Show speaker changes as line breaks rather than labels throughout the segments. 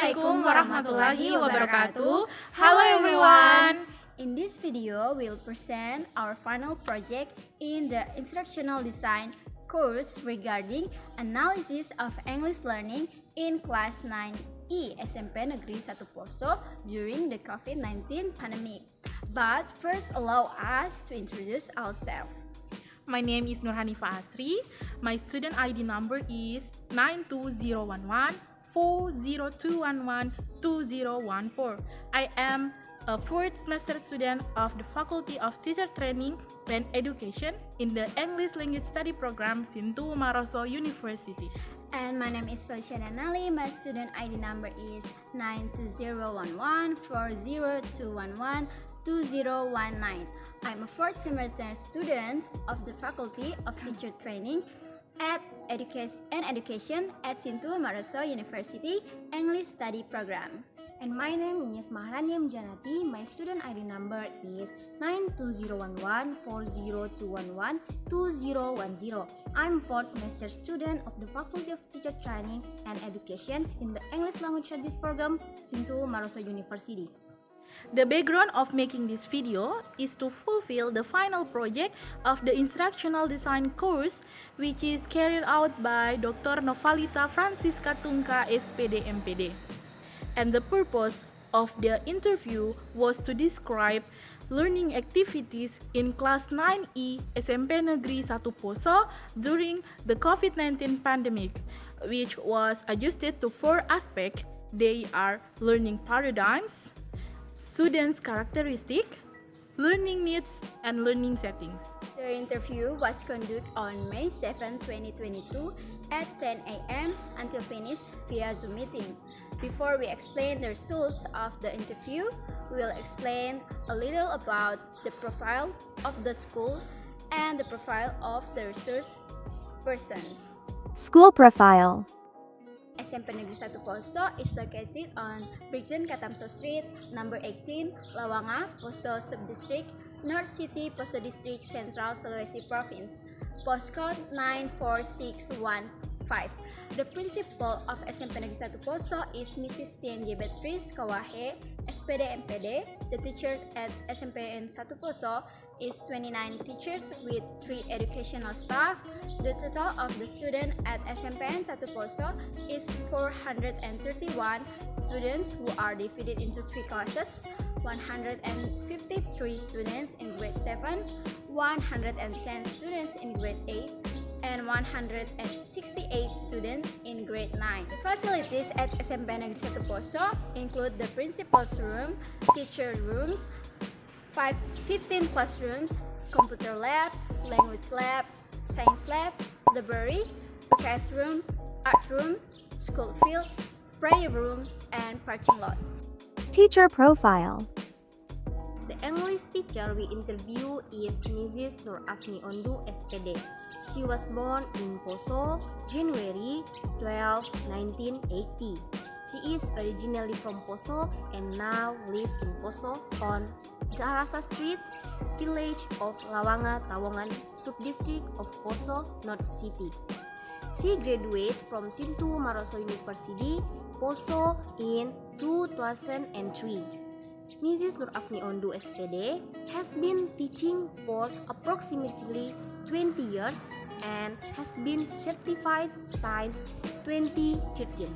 Assalamualaikum warahmatullahi wabarakatuh. Hello everyone.
In this video, we'll present our final project in the Instructional Design course regarding analysis of English learning in class 9E SMP Negeri 1 Poso during the COVID-19 pandemic. But first, allow us to introduce ourselves.
My name is Nur Hanifa Asri. My student ID number is 92011 40211 2014. I am a fourth semester student of the Faculty of Teacher Training and Education in the English Language Study Program Sintu Maroso University.
And my name is Felisia Danali. My student ID number is 92011 40211 2019. I'm a fourth semester student of the Faculty of Teacher Training and Education at Sintu Maroso University English Study Program.
And my name is Maharani M Djanati. My student ID number is 92011 40211 2010. I'm fourth semester student of the Faculty of Teacher Training and Education in the English Language Study Program Sintu Maroso University.
The background of making this video is to fulfill the final project of the Instructional Design course, which is carried out by Dr. Novalita F.Tungka S.Pd M.Pd. And the purpose of the interview was to describe learning activities in class 9E SMP Negeri 1 Poso during the COVID-19 pandemic, which was adjusted to four aspects. They are learning paradigms, students' characteristics, learning needs, and learning settings.
The interview was conducted on May 7, 2022 at 10 a.m. until finished via Zoom meeting. Before we explain the results of the interview, we will explain a little about the profile of the school and the profile of the research person.
School profile.
SMP Negeri 1 Poso is located on Brigjen Katamso Street, number 18, Lawanga, Poso Subdistrict, North City, Poso District, Central Sulawesi Province. Postcode 94615. The principal of SMP Negeri 1 Poso is Mrs. Tienje Beatrice Kawahe, S.Pd M.Pd. The teachers at SMPN 1 Poso is 29 teachers with 3 educational staff. The total of the students at SMPN 1 Poso is 431 students who are divided into 3 classes, 153 students in grade 7, 110 students in grade 8, and 168 students in grade 9. The facilities at SMP Negeri 1 Poso include the principal's room, teacher rooms, 15 classrooms, computer lab, language lab, science lab, library, PKS room, art room, school field, prayer room, and parking lot.
Teacher profile.
The English teacher we interview is Mrs. Nur Hanifa Asri S.Pd. She was born in Poso, January 12, 1980. She is originally from Poso and now lives in Poso on Garasa Street, village of Lawanga, Tawongan, subdistrict of Poso, North City. She graduated from Sintu Maroso University, Poso in 2003. Mrs. Nur Hanifa Asri S.Pd has been teaching for approximately 20 years and has been certified since 2013.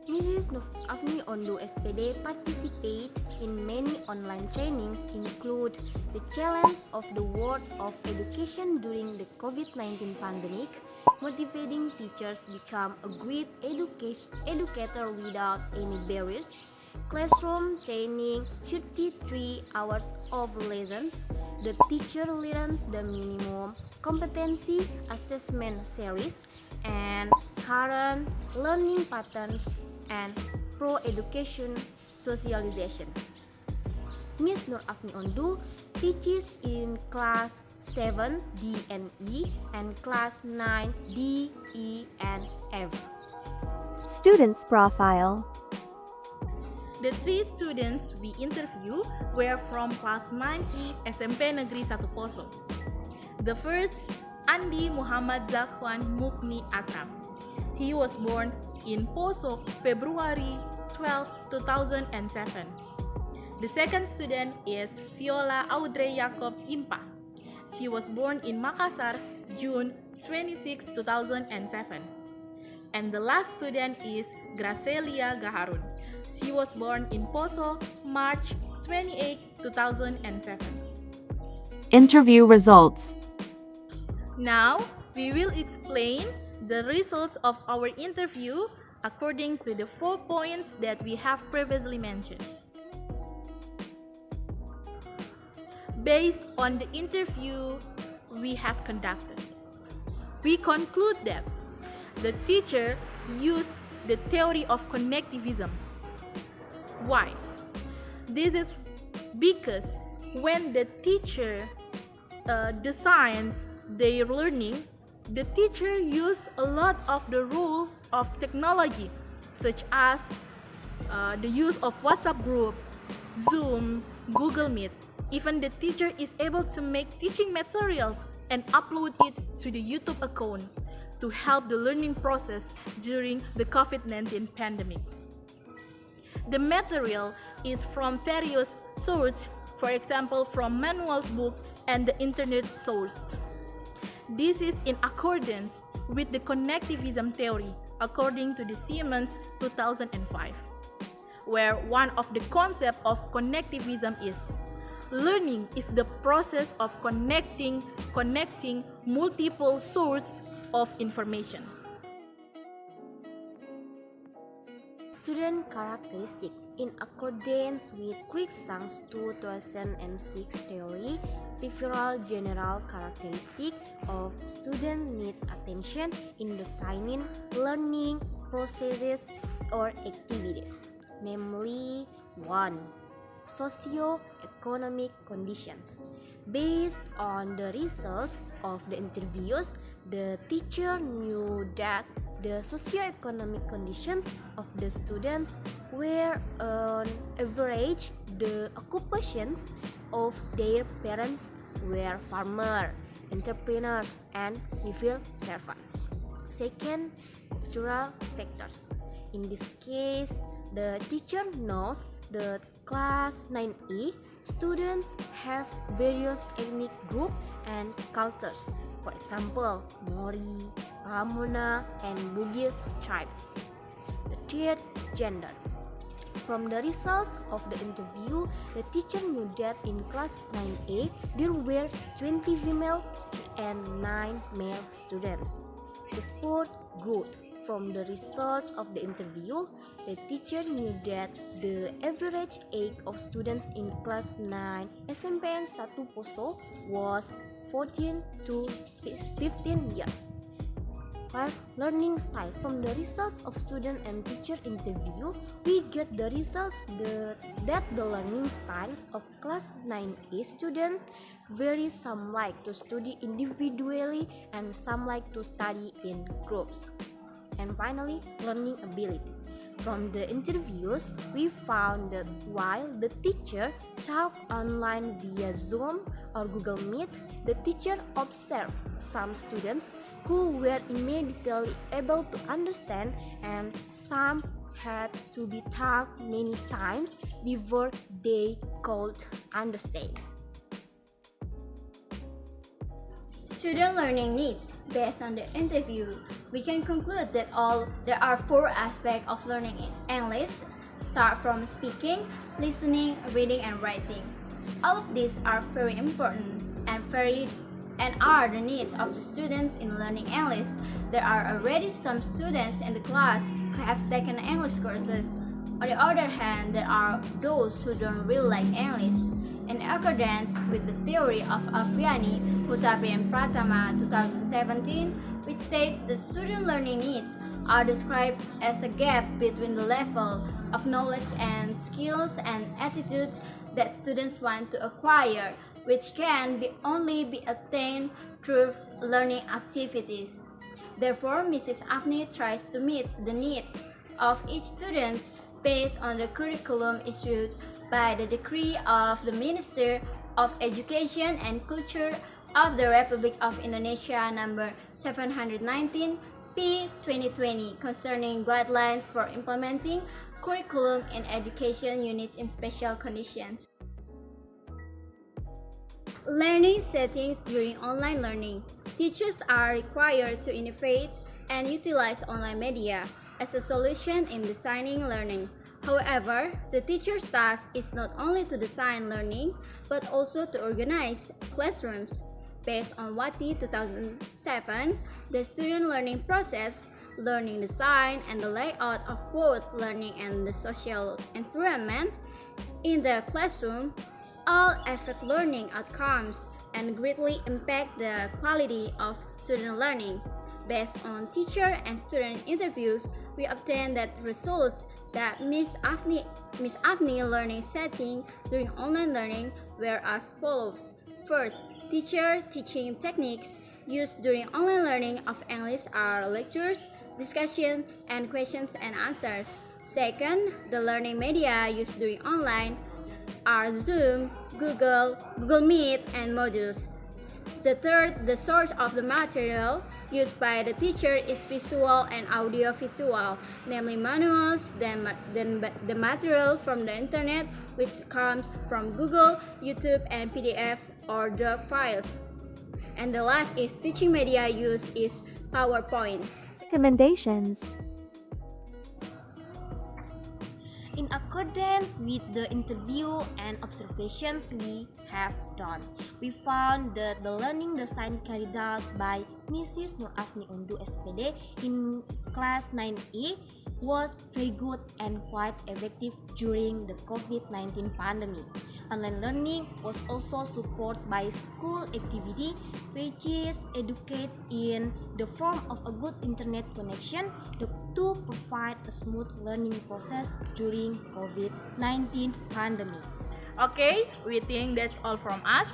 Mrs. Nur Hanifa Asri S.Pd participate in many online trainings include the Challenge of the World of Education during the COVID-19 pandemic, motivating teachers become a great educator without any barriers, classroom training, 33 hours of lessons, the teacher learns the minimum competency assessment series, and current learning patterns and pro-education socialization. Ms. Nur Hanifa Asri teaches in class 7 D and E and class 9 D, E, and F.
Students profile.
The 3 students we interviewed were from class 9E SMP Negeri 1 Poso. The first, Andi Muhammad Zakwan Mukni Akam. He was born in Poso, February 12, 2007. The second student is Viola Audrey Jacob Impa. She was born in Makassar, June 26, 2007. And the last student is Gracelia Gaharun. She was born in Poso, March 28, 2007.
Interview results.
Now, we will explain the results of our interview according to the 4 points that we have previously mentioned. Based on the interview we have conducted, we conclude that the teacher used the theory of connectivism. Why? This is because when the teacher designs their learning, the teacher used a lot of the role of technology, such as the use of WhatsApp group, Zoom, Google Meet. Even the teacher is able to make teaching materials and upload it to the YouTube account to help the learning process during the COVID-19 pandemic. The material is from various sources, for example, from manuals, book, and the internet source. This is in accordance with the connectivism theory according to the Siemens 2005, where one of the concepts of connectivism is learning is the process of connecting multiple sources of information.
Student characteristic. In accordance with Cruikshank's 2006 theory, several general characteristics of student needs attention in designing learning processes or activities, namely 1. Socio-economic conditions. Based on the results of the interviews, the teacher knew that the socio-economic conditions of the students were on average the occupations of their parents were farmers, entrepreneurs, and civil servants. Second, cultural factors. In this case, the teacher knows that class 9E students have various ethnic groups and cultures. For example, Mori, Ramona, and Bugis tribes. The third, gender. From the results of the interview, the teacher knew that in class 9A there were 20 female and 9 male students. The fourth, growth. From the results of the interview, the teacher knew that the average age of students in class 9 SMPN 1 Poso was 14 to 15 years. 5. Learning style. From the results of student and teacher interview, we get the results that the learning styles of class 9A students vary. Some like to study individually and some like to study in groups. And finally, learning ability. From the interviews, we found that while the teacher taught online via Zoom or Google Meet, the teacher observed some students who were immediately able to understand and some had to be taught many times before they could understand.
Student learning needs. Based on the interview, we can conclude that there are 4 aspects of learning in English. Start from speaking, listening, reading, and writing. All of these are very important and are the needs of the students in learning English. There are already some students in the class who have taken English courses. On the other hand, there are those who don't really like English. In accordance with the theory of Afriani, Hutapi and Pratama 2017, which states the student learning needs are described as a gap between the level of knowledge and skills and attitudes that students want to acquire, which can only be attained through learning activities. Therefore, Mrs. Afni tries to meet the needs of each student based on the curriculum issued by the decree of the Minister of Education and Culture of the Republic of Indonesia number 719 P 2020 concerning guidelines for implementing curriculum in education units in special conditions. Learning settings during online learning. Teachers are required to innovate and utilize online media as a solution in designing learning. However, the teacher's task is not only to design learning, but also to organize classrooms. Based on WATI 2007, the student learning process, learning design, and the layout of both learning and the social environment in the classroom all affect learning outcomes and greatly impact the quality of student learning. Based on teacher and student interviews, we obtained that results that Miss Afni learning setting during online learning were as follows. First, teacher teaching techniques used during online learning of English are lectures, discussion, and questions and answers. Second, the learning media used during online are Zoom, Google Meet, and modules. The third, the source of the material used by the teacher is visual and audio visual, namely manuals, then the material from the internet, which comes from Google, YouTube, and PDF or doc files. And the last is teaching media used is PowerPoint.
Recommendations.
In accordance with the interview and observations we have done, we found that the learning design carried out by Mrs. Nur Hanifa Asri S.Pd in class 9E was very good and quite effective during the COVID-19 pandemic. Online learning was also supported by school activity, which is educate in the form of a good internet connection to provide a smooth learning process during COVID-19 pandemic.
Okay, we think that's all from us.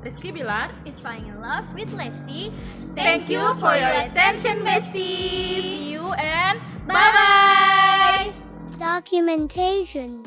Rizky Bilar
Is falling in love with Lesti.
Thank you for your attention, besties. See you and bye-bye.
Documentation.